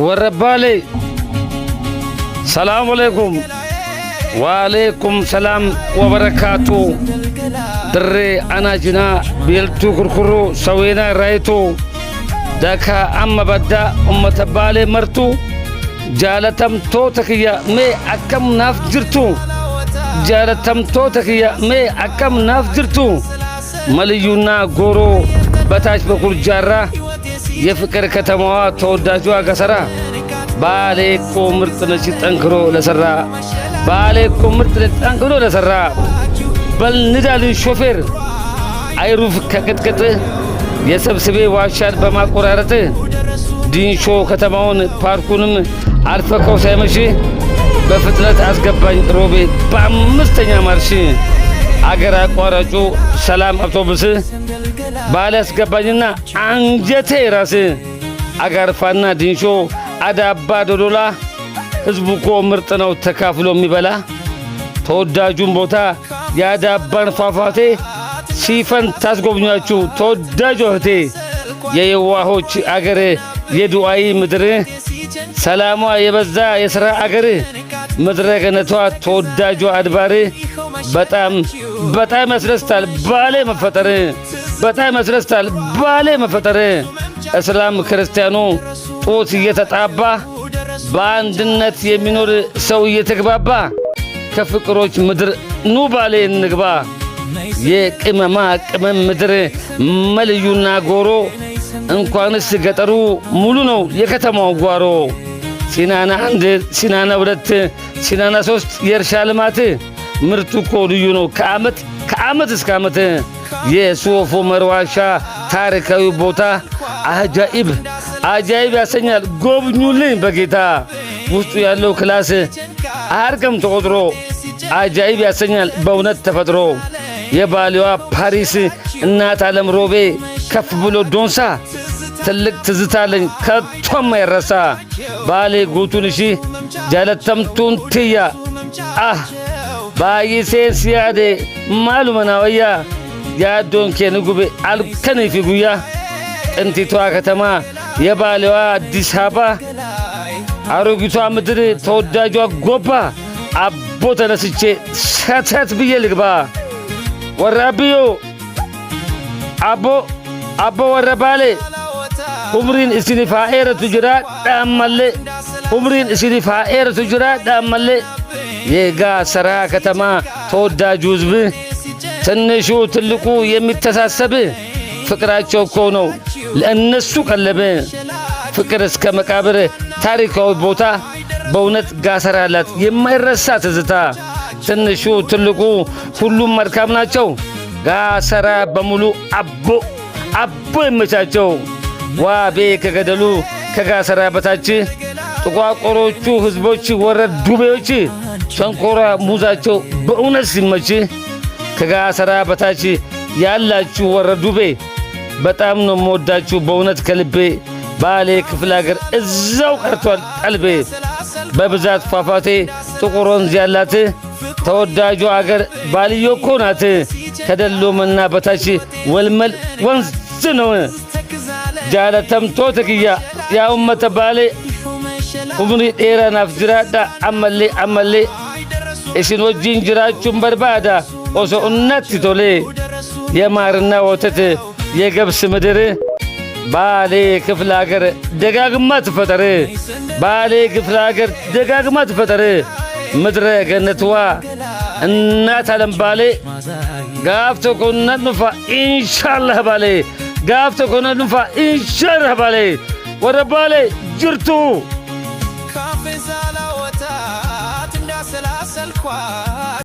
وربالي السلام عليكم وعليكم السلام وبركاته دري أنا جنا بيلتو كركرو سوينا رايتو داكا أما بدا أمة بالي مرتو جالتم توتكيا مي أكم ناف جرتو جالتم توتكيا مي أكم ناف جرتو مليونا غورو بتاش بقول جارة يفكر كتموا توداجوا غسرا باليكو مرتنا تنكرو لسرا باليكو مرتنا تنكرو لسرا بل ندال الشوفير አይሩፍ ከቅጥቅጥ የሰብስቤ ዋሻን በማቆራረጥ ዲንሾ ከተማውን ፓርኩንም አልፈከው ሳይመሽ በፍጥነት አስገባኝ ሮቤ በአምስተኛ ማርሽ አገር አቋራጩ ሰላም አውቶቡስ ባለ አስገባኝና አንጀቴ ራስ አጋርፋና ዲንሾ አዳባ ዶዶላ ህዝቡ እኮ ምርጥ ነው ተካፍሎ የሚበላ ተወዳጁን ቦታ ያዳባን ፏፏቴ ሲፈን ታስጎብኛችሁ ተወዳጁ እህቴ የየዋሆች አገር የዱአይ ምድር ሰላሟ የበዛ የሥራ አገር ምድረ ገነቷ ተወዳጁ አድባር በጣም ያስደስታል ባሌ መፈጠር በጣም ያስደስታል ባሌ መፈጠር እስላም ክርስቲያኑ ጦት እየተጣባ በአንድነት የሚኖር ሰው እየተግባባ ከፍቅሮች ምድር ኑ ባሌ እንግባ የቅመማ ቅመም ምድር መልዩና ጎሮ እንኳንስ ገጠሩ ሙሉ ነው የከተማው ጓሮ ሲናና 1 ሲናና 2 ሲናና 3 የእርሻ ልማት ምርቱ እኮ ልዩ ነው ከዓመት እስከ ዓመት የሶፎ መርዋሻ ታሪካዊ ቦታ አጃይብ ያሰኛል ጎብኙልኝ በጌታ ውስጡ ያለው ክላስ አርቀም ተቆጥሮ አጃይብ ያሰኛል በእውነት ተፈጥሮ የባሊዋ ፓሪስ እናት ዓለም ሮቤ ከፍ ብሎ ዶንሳ ትልቅ ትዝታለኝ ከቶም አይረሳ ባሌ ጉቱንሺ ጃለተምቱን ትያ ባይሴን ሲያዴ ማሉ መናወያ ያዶን ከንጉቤ አልከነ ፊጉያ ጥንቲቷ ከተማ የባሊዋ አዲስ አበባ አሮጊቷ ምድር ተወዳጇ ጎባ አቦ ተነስቼ ሰተት ብዬ ልግባ ወራቢዮ አቦ ወረባሌ ኡምሪን እስኒፋ ኤረቱ ጅራ ዳመለ ኡምሪን እስኒፋ ኤረቱ ጅራ ዳመለ የጋ ሰራ ከተማ ተወዳጁ ህዝብ ትንሹ ትልቁ የሚተሳሰብ ፍቅራቸው እኮ ነው ለእነሱ ቀለበ ፍቅር እስከ መቃብር ታሪካዊ ቦታ በእውነት ጋሰራላት የማይረሳ ትዝታ ትንሹ ትልቁ ሁሉም መልካም ናቸው ጋሰራ በሙሉ አቦ ይመቻቸው ዋቤ ከገደሉ ከጋሰራ በታች ጥቋቆሮቹ ህዝቦች ወረድ ዱቤዎች ሸንኮራ ሙዛቸው በእውነት ሲመች ከጋሰራ በታች ያላችሁ ወረድ ዱቤ በጣም ነው የምወዳችሁ በእውነት ከልቤ ባሌ ክፍለ ሀገር እዛው ቀርቷል ቀልቤ በብዛት ፏፏቴ ጥቁር ወንዝ ያላት ተወዳጁ አገር ባልዮ እኮ ናት ከደሎመና በታች ወልመል ወንዝ ነው ጃለተምቶ ተክያ ያ ኡመተ ባሌ ኡምሪ ዴራ ናፍ ጅራዳ አመሌ እሽን ወጂን ጅራችሁን በርባዳ ኦሶ እናት ቶሌ የማርና ወተት የገብስ ምድር ባሌ ክፍለ ሀገር ደጋግማ ትፈጠር ባሌ ክፍለ ሀገር ደጋግማ ትፈጠር ምድረ ገነትዋ እናት ዓለም ባሌ ጋፍቶ ኮነት ንፋ ኢንሻአላህ ባሌ ጋፍቶ ኮነት ንፋ ኢንሻአላህ ባሌ ወረ ባሌ ጅርቱ